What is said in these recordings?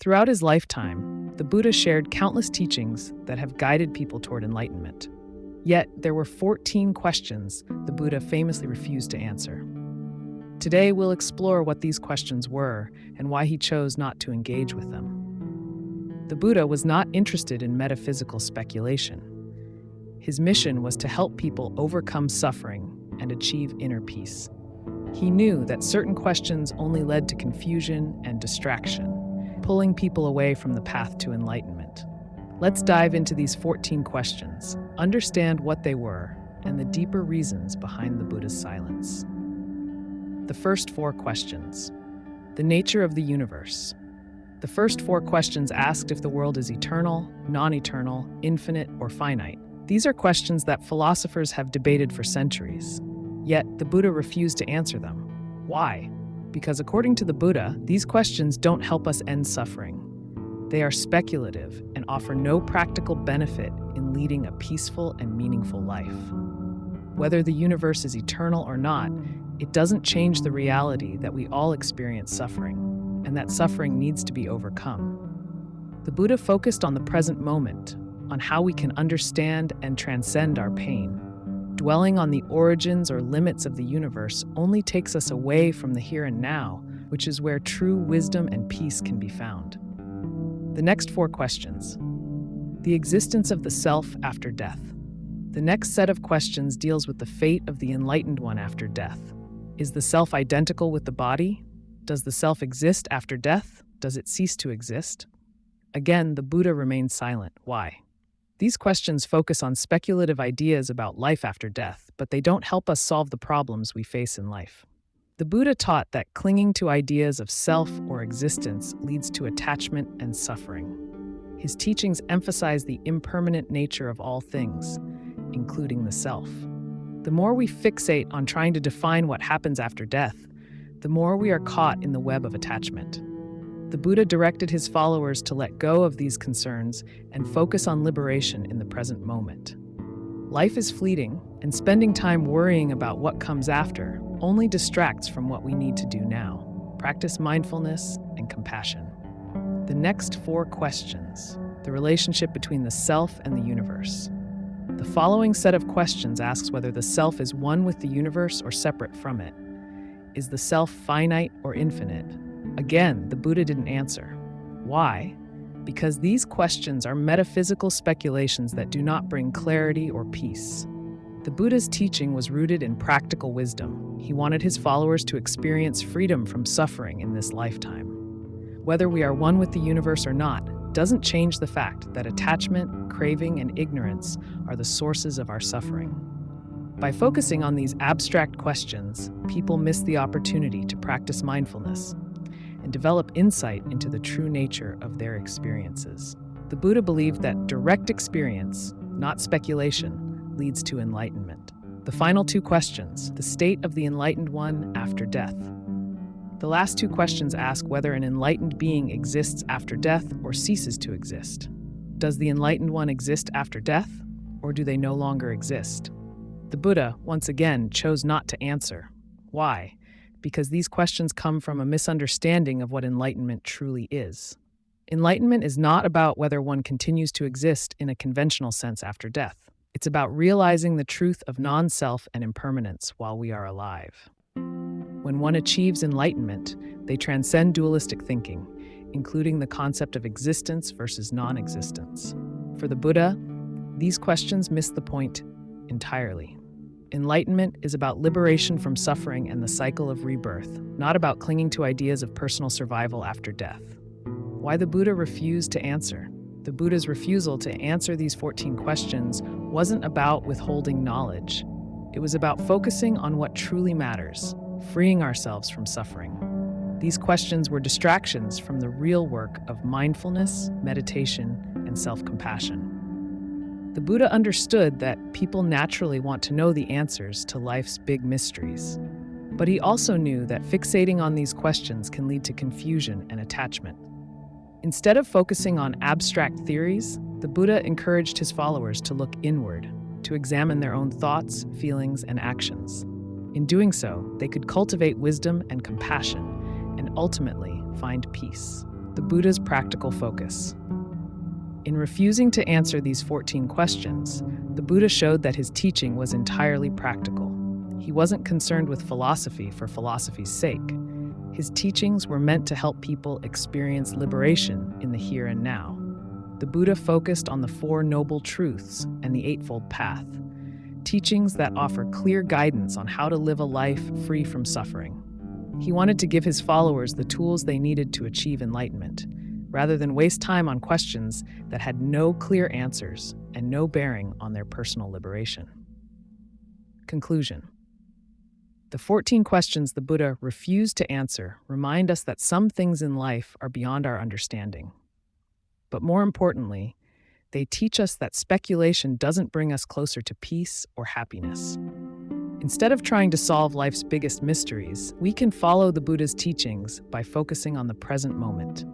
Throughout his lifetime, the Buddha shared countless teachings that have guided people toward enlightenment. Yet, there were 14 questions the Buddha famously refused to answer. Today, we'll explore what these questions were and why he chose not to engage with them. The Buddha was not interested in metaphysical speculation. His mission was to help people overcome suffering and achieve inner peace. He knew that certain questions only led to confusion and distraction, pulling people away from the path to enlightenment. Let's dive into these 14 questions, understand what they were, and the deeper reasons behind the Buddha's silence. The first 4 questions. The nature of the universe. The first 4 questions asked if the world is eternal, non-eternal, infinite, or finite. These are questions that philosophers have debated for centuries. Yet, the Buddha refused to answer them. Why? Because according to the Buddha, these questions don't help us end suffering. They are speculative and offer no practical benefit in leading a peaceful and meaningful life. Whether the universe is eternal or not, it doesn't change the reality that we all experience suffering, and that suffering needs to be overcome. The Buddha focused on the present moment, on how we can understand and transcend our pain. Dwelling on the origins or limits of the universe only takes us away from the here and now, which is where true wisdom and peace can be found. The next 4 questions. The existence of the self after death. The next set of questions deals with the fate of the enlightened one after death. Is the self identical with the body? Does the self exist after death? Does it cease to exist? Again, the Buddha remained silent. Why? These questions focus on speculative ideas about life after death, but they don't help us solve the problems we face in life. The Buddha taught that clinging to ideas of self or existence leads to attachment and suffering. His teachings emphasize the impermanent nature of all things, including the self. The more we fixate on trying to define what happens after death, the more we are caught in the web of attachment. The Buddha directed his followers to let go of these concerns and focus on liberation in the present moment. Life is fleeting, and spending time worrying about what comes after only distracts from what we need to do now. Practice mindfulness and compassion. The next 4 questions. The relationship between the self and the universe. The following set of questions asks whether the self is one with the universe or separate from it. Is the self finite or infinite? Again, the Buddha didn't answer. Why? Because these questions are metaphysical speculations that do not bring clarity or peace. The Buddha's teaching was rooted in practical wisdom. He wanted his followers to experience freedom from suffering in this lifetime. Whether we are one with the universe or not doesn't change the fact that attachment, craving, and ignorance are the sources of our suffering. By focusing on these abstract questions, people miss the opportunity to practice mindfulness and develop insight into the true nature of their experiences. The Buddha believed that direct experience, not speculation, leads to enlightenment. The final 2 questions, the state of the enlightened one after death. The last 2 questions ask whether an enlightened being exists after death or ceases to exist. Does the enlightened one exist after death, or do they no longer exist? The Buddha, once again, chose not to answer. Why? Because these questions come from a misunderstanding of what enlightenment truly is. Enlightenment is not about whether one continues to exist in a conventional sense after death. It's about realizing the truth of non-self and impermanence while we are alive. When one achieves enlightenment, they transcend dualistic thinking, including the concept of existence versus non-existence. For the Buddha, these questions miss the point entirely. Enlightenment is about liberation from suffering and the cycle of rebirth, not about clinging to ideas of personal survival after death. Why the Buddha refused to answer? The Buddha's refusal to answer these 14 questions wasn't about withholding knowledge. It was about focusing on what truly matters, freeing ourselves from suffering. These questions were distractions from the real work of mindfulness, meditation, and self-compassion. The Buddha understood that people naturally want to know the answers to life's big mysteries. But he also knew that fixating on these questions can lead to confusion and attachment. Instead of focusing on abstract theories, the Buddha encouraged his followers to look inward, to examine their own thoughts, feelings, and actions. In doing so, they could cultivate wisdom and compassion, and ultimately find peace. the Buddha's practical focus. In refusing to answer these 14 questions, the Buddha showed that his teaching was entirely practical. He wasn't concerned with philosophy for philosophy's sake. His teachings were meant to help people experience liberation in the here and now. The Buddha focused on the Four Noble Truths and the Eightfold Path, teachings that offer clear guidance on how to live a life free from suffering. He wanted to give his followers the tools they needed to achieve enlightenment, rather than waste time on questions that had no clear answers and no bearing on their personal liberation. Conclusion. The 14 questions the Buddha refused to answer remind us that some things in life are beyond our understanding. But more importantly, they teach us that speculation doesn't bring us closer to peace or happiness. Instead of trying to solve life's biggest mysteries, we can follow the Buddha's teachings by focusing on the present moment.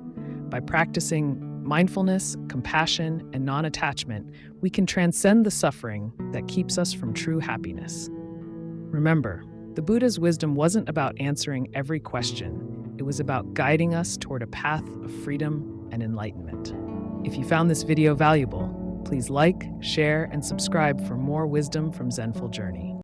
By practicing mindfulness, compassion, and non-attachment, we can transcend the suffering that keeps us from true happiness. Remember, the Buddha's wisdom wasn't about answering every question. It was about guiding us toward a path of freedom and enlightenment. If you found this video valuable, please like, share, and subscribe for more wisdom from Zenful Journey.